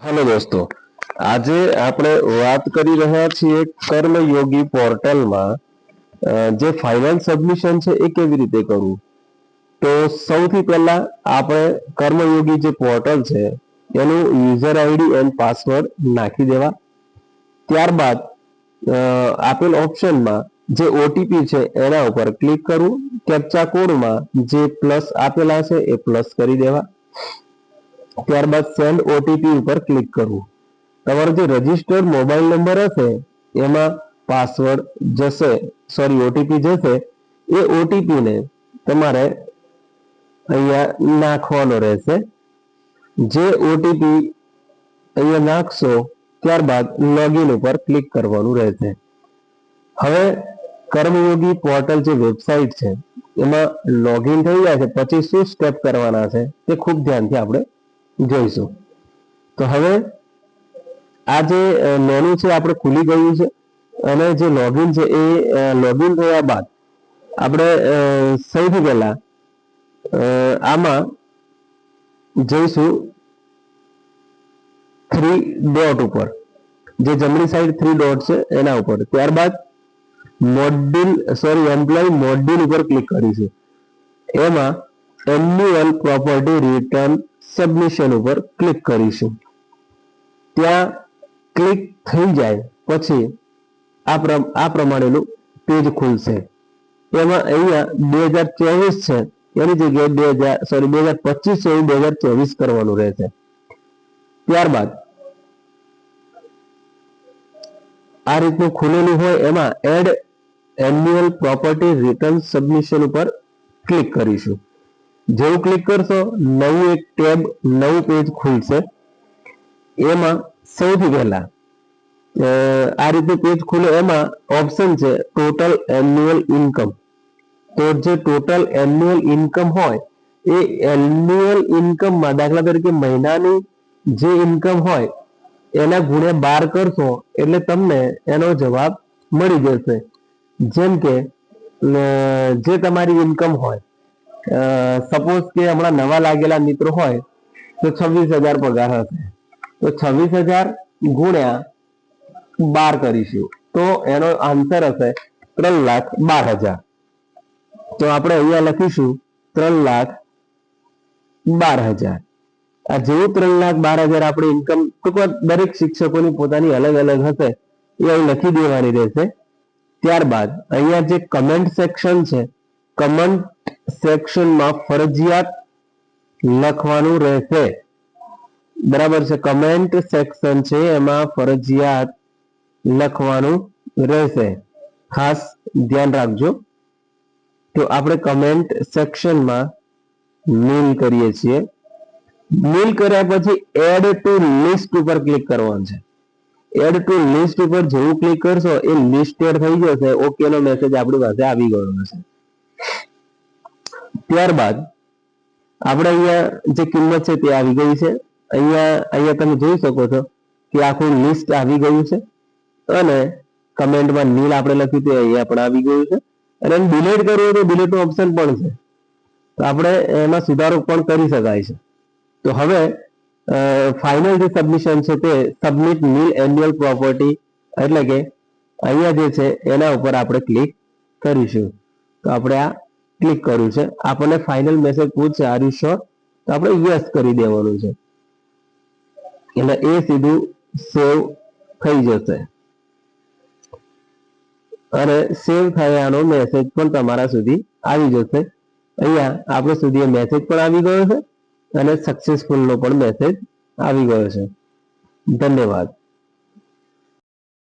Hello दोस्तों, આજે આપણે વાત કરી રહ્યા છીએ કર્મયોગી પોર્ટલમાં જે ફાઇનલ સબમિશન છે એ કેવી રીતે કરવું। તો સૌથી પહેલા આપણે કર્મયોગી જે પોર્ટલ છે એનું યુઝર આઈડી એન્ડ પાસવર્ડ નાખી દેવા। ત્યારબાદ આપેલ ઓપ્શનમાં જે ઓટીપી છે એના ઉપર ક્લિક કરવું। કેપ્ચા કોડમાં જે પ્લસ આપેલા છે એ પ્લસ કરી દેવા। ત્યારબાદ સેન્ડ ઓટીપી ઉપર ક્લિક કરવું। તમારો જે રજિસ્ટર્ડ મોબાઈલ નંબર હશે એમાં પાસવર્ડ જશે, ઓટીપી જશે। એ ઓટીપીને તમારે અહીંયા નાખવાનો રહેશે। જે ઓટીપી અહીંયા નાખશો ત્યારબાદ લોગિન ઉપર ક્લિક કરવાનું રહેશે। હવે કર્મયોગી પોર્ટલ જે વેબસાઇટ છે એમાં લોગિન થઈ જાય છે પછી શું સ્ટેપ કરવાના છે તે ખૂબ ધ્યાનથી આપણે જોઈશું। તો હવે આ જે મેનુ છે આપણે ખુલી ગયું છે અને જે લોગિન છે એ લોગિન થયા બાદ આપણે સૌથી પહેલા આમાં જઈશું 3 ડોટ ઉપર, જે જમણી સાઈડ 3 ડોટ છે એના ઉપર। ત્યારબાદ એમ્પ્લોય મોડ્યુલ ઉપર ક્લિક કરીશું। એમાં એન્યુઅલ પ્રોપર્ટી રિટર્ન સબમિશન ઉપર ક્લિક કરીશું। ત્યાં ક્લિક થઈ જાય પછી આ પ્રમાણેનું પેજ ખુલશે। એમાં અહીંયા 2024 છે એની જગ્યાએ 2025 છે એ 2024 કરવાનું રહેશે। ત્યારબાદ આ રીતનું ખુલેલું હોય એમાં add annual property return submission ઉપર ક્લિક કરીશું। જેવું ક્લિક કરશો નવું એક ટેબ નવું પેજ ખુલશે। એમાં સૌથી પહેલા આ રીતે પેજ ખુલે એમાં ઓપ્શન છે ટોટલ એન્યુઅલ ઇન્કમ। તો જે ટોટલ એન્યુઅલ ઇન્કમ હોય એ એન્યુઅલ ઇન્કમમાં દાખલા તરીકે મહિનાની જે ઇન્કમ હોય એના ગુણ્યા 12 કરશો એટલે તમને એનો જવાબ મળી જશે। જેમ કે જે તમારી ઇન્કમ હોય, સપોઝ કે હમણાં નવા લાગેલા મિત્રો હોય તો 26,000 પગાર હશે, તો 26,000 ગુણ્યા 12 કરીશું તો એનો આન્સર હશે 3,12,000। તો આપણે અહીંયા લખીશું 3,12,000। આ જેવું 3,12,000 આપણી ઇન્કમ, ટૂંકમાં દરેક શિક્ષકોની પોતાની અલગ અલગ હશે એ અહીં લખી દેવાની રહેશે। ત્યારબાદ અહીંયા જે કમેન્ટ સેક્શન છે, કમેન્ટ સેક્શનમાં ફરજિયાત લખવાનું રહેશે, બરાબર છે। કમેન્ટ સેક્શન છે એમાં ફરજિયાત લખવાનું રહેશે, ખાસ ધ્યાન રાખજો। તો આપણે કમેન્ટ સેક્શનમાં મેલ કરીએ છીએ। મેલ કર્યા પછી એડ ટુ લિસ્ટ ઉપર ક્લિક કરવાનું છે। એડ ટુ લિસ્ટ ઉપર જેવું ક્લિક કરશો એ લિસ્ટેડ થઈ જશે, ઓકે નો મેસેજ આપણી પાસે આવી ગયો હશે। ત્યારબાદ આપણે અહીંયા જે કિંમત છે તે આવી ગઈ છે। અહીંયા તમે જોઈ શકો છો કે આખું લિસ્ટ આવી ગયું છે અને કમેન્ટમાં નીલ આપણે લખ્યું તે અહીંયા પણ આવી ગયું છે અને એને ડિલીટ કરવું હોય તો ડિલીટનું ઓપ્શન પણ છે, તો આપણે એમાં સુધારો પણ કરી શકાય છે। તો હવે ફાઇનલ જે સબમિશન છે તે સબમિટ નીલ એન્યુઅલ પ્રોપર્ટી, એટલે કે અહીંયા જે છે એના ઉપર આપણે ક્લિક કરીશું। તો આપણે આ ક્લિક કર્યું છે, આપણને ફાઇનલ મેસેજ પૂછશે આર યુ શ્યોર, તો આપણે યસ કરી દેવાનું છે એટલે એ સીધું સેવ થઈ જશે અને સેવ થયાનો મેસેજ પણ તમારા સુધી આવી જશે। અહીંયા આપણે સુધી મેસેજ પણ આવી ગયો છે અને સક્સેસફુલ નો પણ મેસેજ આવી ગયો છે। ધન્યવાદ।